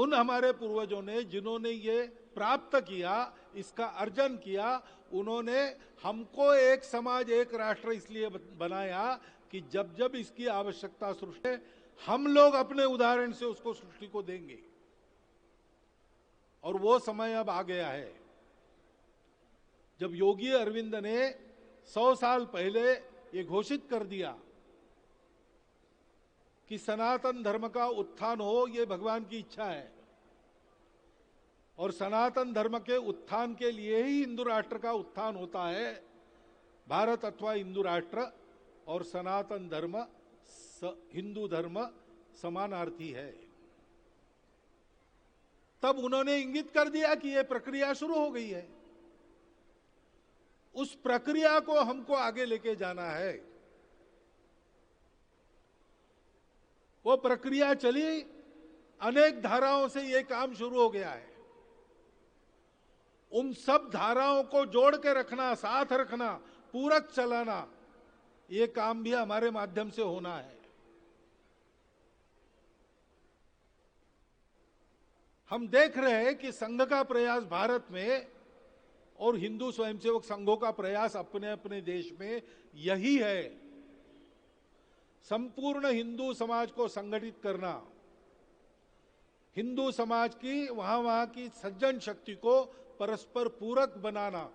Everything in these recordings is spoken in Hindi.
उन हमारे पूर्वजों ने जिन्होंने ये प्राप्त किया, इसका अर्जन किया, उन्होंने हमको एक समाज एक राष्ट्र इसलिए बनाया कि जब जब इसकी आवश्यकता सृष्टि, हम लोग अपने उदाहरण से उसको सृष्टि को देंगे। और वो समय अब आ गया है जब योगी अरविंद ने 100 साल पहले ये घोषित कर दिया कि सनातन धर्म का उत्थान हो, ये भगवान की इच्छा है। और सनातन धर्म के उत्थान के लिए ही हिंदू राष्ट्र का उत्थान होता है। भारत अथवा हिंदू राष्ट्र और सनातन धर्म, हिंदू धर्म समानार्थी है। तब उन्होंने इंगित कर दिया कि यह प्रक्रिया शुरू हो गई है। उस प्रक्रिया को हमको आगे लेके जाना है। वो प्रक्रिया चली, अनेक धाराओं से यह काम शुरू हो गया है। उन सब धाराओं को जोड़ के रखना, साथ रखना, पूरक चलाना, ये काम भी हमारे माध्यम से होना है। हम देख रहे हैं कि संघ का प्रयास भारत में और हिंदू स्वयंसेवक संघों का प्रयास अपने अपने देश में यही है, संपूर्ण हिंदू समाज को संगठित करना, हिंदू समाज की वहां की सज्जन शक्ति को परस्पर पूरक बनाना,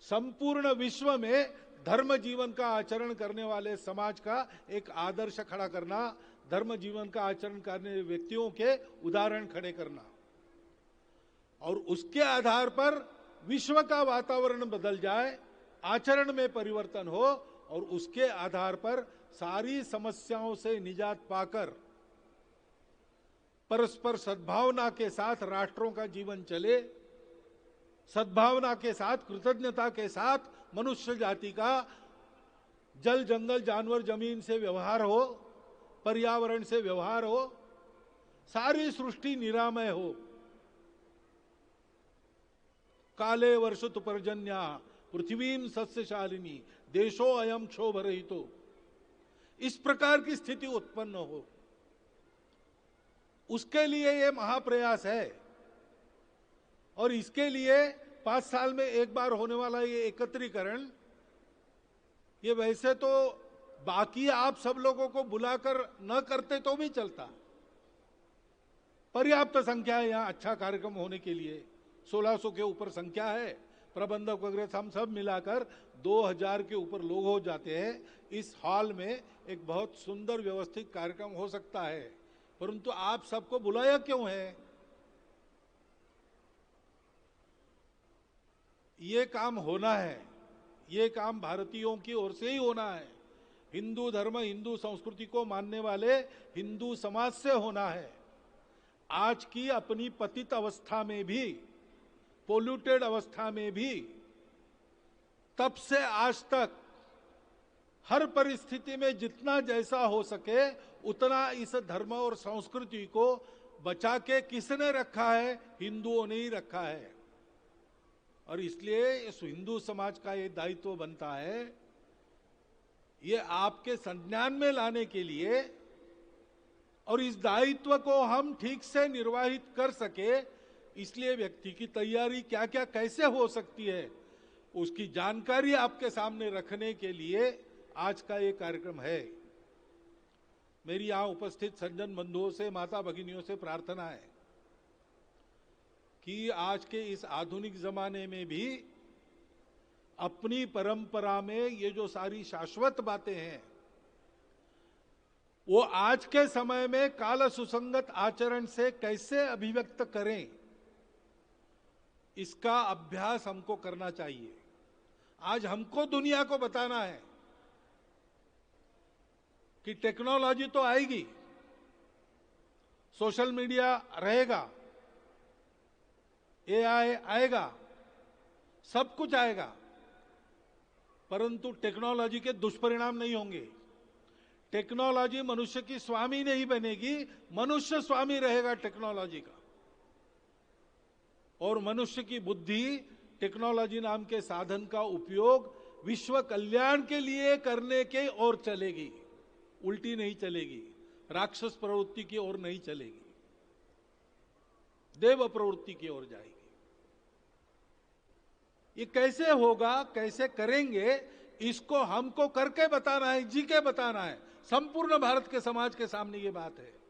संपूर्ण विश्व में धर्म जीवन का आचरण करने वाले समाज का एक आदर्श खड़ा करना, धर्म जीवन का आचरण करने व्यक्तियों के उदाहरण खड़े करना, और उसके आधार पर विश्व का वातावरण बदल जाए, आचरण में परिवर्तन हो, और उसके आधार पर सारी समस्याओं से निजात पाकर परस्पर सद्भावना के साथ राष्ट्रों का जीवन चले, सद्भावना के साथ, कृतज्ञता के साथ मनुष्य जाति का जल जंगल जानवर जमीन से व्यवहार हो, पर्यावरण से व्यवहार हो, सारी सृष्टि निरामय हो। काले वर्षतु पर्जन्या पृथ्वीं सस्यशालिनी देशो अयम क्षोभ रहितो, इस प्रकार की स्थिति उत्पन्न हो, उसके लिए ये महाप्रयास है। और इसके लिए 5 साल में एक बार होने वाला ये एकत्रीकरण, ये वैसे तो बाकी आप सब लोगों को बुलाकर न करते तो भी चलता, पर्याप्त संख्या है यहां अच्छा कार्यक्रम होने के लिए। 1600 के ऊपर संख्या है, प्रबंधक वगैरह हम सब मिलाकर 2000 के ऊपर लोग हो जाते हैं। इस हॉल में एक बहुत सुंदर व्यवस्थित कार्यक्रम हो सकता है, परंतु आप सबको बुलाया क्यों है? ये काम होना है, ये काम भारतीयों की ओर से ही होना है, हिंदू धर्म, हिंदू संस्कृति को मानने वाले हिंदू समाज से होना है। आज की अपनी पतित अवस्था में भी, पोल्यूटेड अवस्था में भी, तब से आज तक हर परिस्थिति में जितना जैसा हो सके उतना इस धर्म और संस्कृति को बचा के किसने रखा है? हिंदुओं ने ही रखा है। और इसलिए इस हिंदू समाज का ये दायित्व बनता है, ये आपके संज्ञान में लाने के लिए, और इस दायित्व को हम ठीक से निर्वाहित कर सके, इसलिए व्यक्ति की तैयारी क्या क्या कैसे हो सकती है, उसकी जानकारी आपके सामने रखने के लिए आज का ये कार्यक्रम है। मेरी यहां उपस्थित सज्जन बंधुओं से, माता भगिनियों से प्रार्थना है कि आज के इस आधुनिक जमाने में भी अपनी परंपरा में ये जो सारी शाश्वत बातें हैं, वो आज के समय में काल सुसंगत आचरण से कैसे अभिव्यक्त करें, इसका अभ्यास हमको करना चाहिए। आज हमको दुनिया को बताना है कि टेक्नोलॉजी तो आएगी, सोशल मीडिया रहेगा, एआई आएगा, सब कुछ आएगा, परंतु टेक्नोलॉजी के दुष्परिणाम नहीं होंगे। टेक्नोलॉजी मनुष्य की स्वामी नहीं बनेगी, मनुष्य स्वामी रहेगा टेक्नोलॉजी का। और मनुष्य की बुद्धि टेक्नोलॉजी नाम के साधन का उपयोग विश्व कल्याण के लिए करने के ओर चलेगी, उल्टी नहीं चलेगी, राक्षस प्रवृत्ति की ओर नहीं चलेगी। देव प्रवृत्ति की ओर जाएगी। ये कैसे होगा, कैसे करेंगे, इसको हमको करके बताना है, जी के बताना है। संपूर्ण भारत के समाज के सामने ये बात है।